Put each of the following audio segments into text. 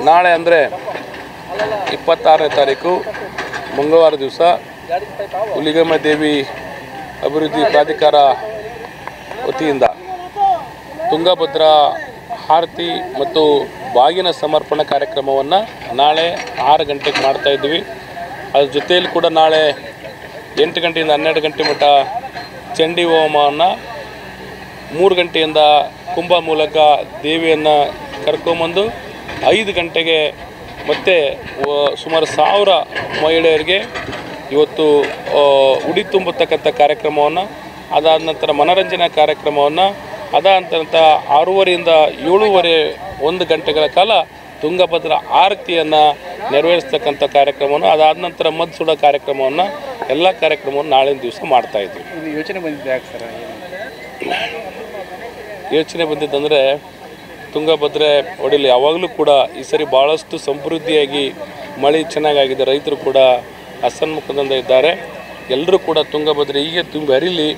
ನಾಳೆ ಅಂದರೆ 26ನೇ ತಾರೀಕು ಮಂಗಳವಾರ ದಿವಸ ಹುಲಿಗೆಮ್ಮ ದೇವಿ ಅಭಿವೃದ್ಧಿ ಪ್ರಾಧಿಕಾರ ವತಿಯಿಂದ ತುಂಗಭದ್ರಾ ಆರತಿ ಮತ್ತು ಬಾಗಿನ ಸಮರ್ಪಣಾ ಕಾರ್ಯಕ್ರಮವನ್ನು ನಾಳೆ 6 ಗಂಟೆಗೆ ಮಾಡ್ತಾಯಿದ್ವಿ. ಅದ್ರ ಜೊತೆಯಲ್ಲಿ ಕೂಡ ನಾಳೆ 8 ಗಂಟೆಯಿಂದ 12 ಗಂಟೆ ಮಟ್ಟ ಚಂಡಿ ಹೋಮವನ್ನು 3 ಗಂಟೆಯಿಂದ ಕುಂಭ ಮೂಲಕ ದೇವಿಯನ್ನು ಕರ್ಕೊಂಬಂದು 5 ಗಂಟೆಗೆ ಮತ್ತೆ ಸುಮಾರು 1000 ಮಹಿಳೆಯರಿಗೆ ಇವತ್ತು ಉಡಿ ತುಂಬತಕ್ಕಂಥ ಕಾರ್ಯಕ್ರಮವನ್ನು, ಅದಾದ ನಂತರ ಮನೋರಂಜನಾ ಕಾರ್ಯಕ್ರಮವನ್ನು, ಅದಾದ ನಂತರ 6:30ರಿಂದ 7:30 1 ಗಂಟೆಗಳ ಕಾಲ ತುಂಗಭದ್ರಾ ಆರತಿಯನ್ನು ನೆರವೇರಿಸ್ತಕ್ಕಂಥ ಕಾರ್ಯಕ್ರಮವನ್ನು, ಅದಾದ ನಂತರ ಮದ್ದು ಸುಡೋ ಕಾರ್ಯಕ್ರಮವನ್ನು, ಎಲ್ಲ ಕಾರ್ಯಕ್ರಮವನ್ನು ನಾಳಿನ ದಿವಸ ಮಾಡ್ತಾಯಿದ್ವಿ. ಯೋಚನೆ ಬಂದಿದೆ ಯಾಕೆ ಸರ್? ಯೋಚನೆ ಬಂದಿದ್ದಂದರೆ ತುಂಗಭದ್ರೆ ಹೊಡಿಲಿ ಯಾವಾಗಲೂ ಕೂಡ ಈ ಸರಿ ಭಾಳಷ್ಟು ಸಮೃದ್ಧಿಯಾಗಿ ಮಳೆ ಚೆನ್ನಾಗಾಗಿದೆ, ರೈತರು ಕೂಡ ಹಸನ್ಮುಖದಿಂದ ಇದ್ದಾರೆ. ಎಲ್ಲರೂ ಕೂಡ ತುಂಗಭದ್ರೆ ಹೀಗೆ ತುಂಬಿ ಹರಿಲಿ,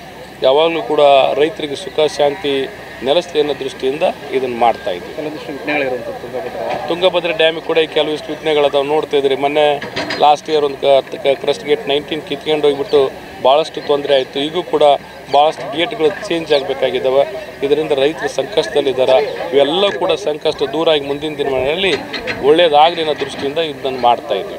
ಯಾವಾಗಲೂ ಕೂಡ ರೈತರಿಗೆ ಸುಖ ಶಾಂತಿ ನೆಲೆಸಲಿ ಅನ್ನೋ ದೃಷ್ಟಿಯಿಂದ ಇದನ್ನು ಮಾಡ್ತಾಯಿದ್ವಿ. ಕೆಲವೊಂದಿಷ್ಟು ವಿಘ್ನಗಳಿರುವಂಥ ತುಂಗಭದ್ರಾ ಡ್ಯಾಮಿಗೆ ಕೂಡ ಕೆಲವಿಷ್ಟು ವಿಘ್ನಗಳದಾವೆ, ನೋಡ್ತಾ ಇದ್ರಿ. ಮೊನ್ನೆ ಲಾಸ್ಟ್ ಇಯರ್ ಒಂದು ಕ್ರಸ್ಟ್ ಗೇಟ್ 19 ಕಿತ್ಕೊಂಡು ಹೋಗಿಬಿಟ್ಟು ಭಾಳಷ್ಟು ತೊಂದರೆ ಆಯಿತು. ಈಗೂ ಕೂಡ ಭಾಳಷ್ಟು ಗೇಟ್ಗಳು ಚೇಂಜ್ ಆಗಬೇಕಾಗಿದ್ದಾವೆ. ಇದರಿಂದ ರೈತರು ಸಂಕಷ್ಟದಲ್ಲಿದ್ದಾರೆ. ಇವೆಲ್ಲ ಕೂಡ ಸಂಕಷ್ಟ ದೂರ ಆಗಿ ಮುಂದಿನ ದಿನಗಳಲ್ಲಿ ಒಳ್ಳೆಯದಾಗಲಿ ಅನ್ನೋ ದೃಷ್ಟಿಯಿಂದ ಇದನ್ನು ಮಾಡ್ತಾಯಿದ್ವಿ.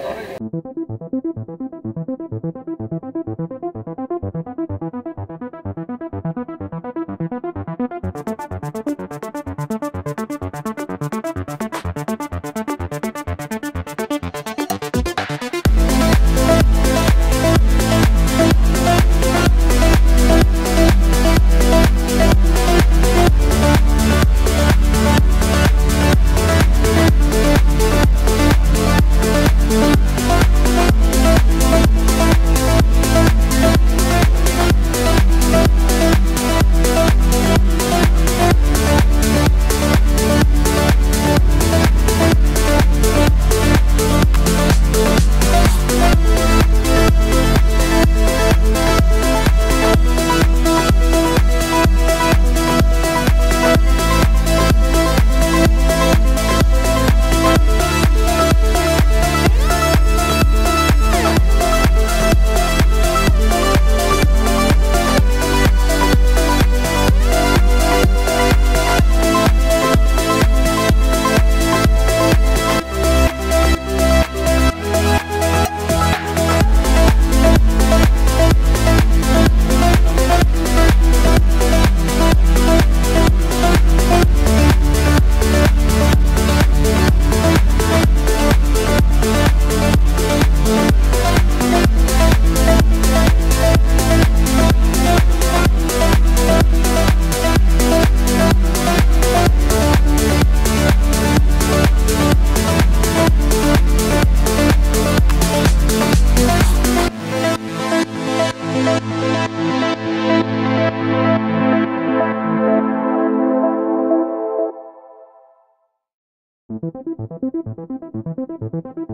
Thank you.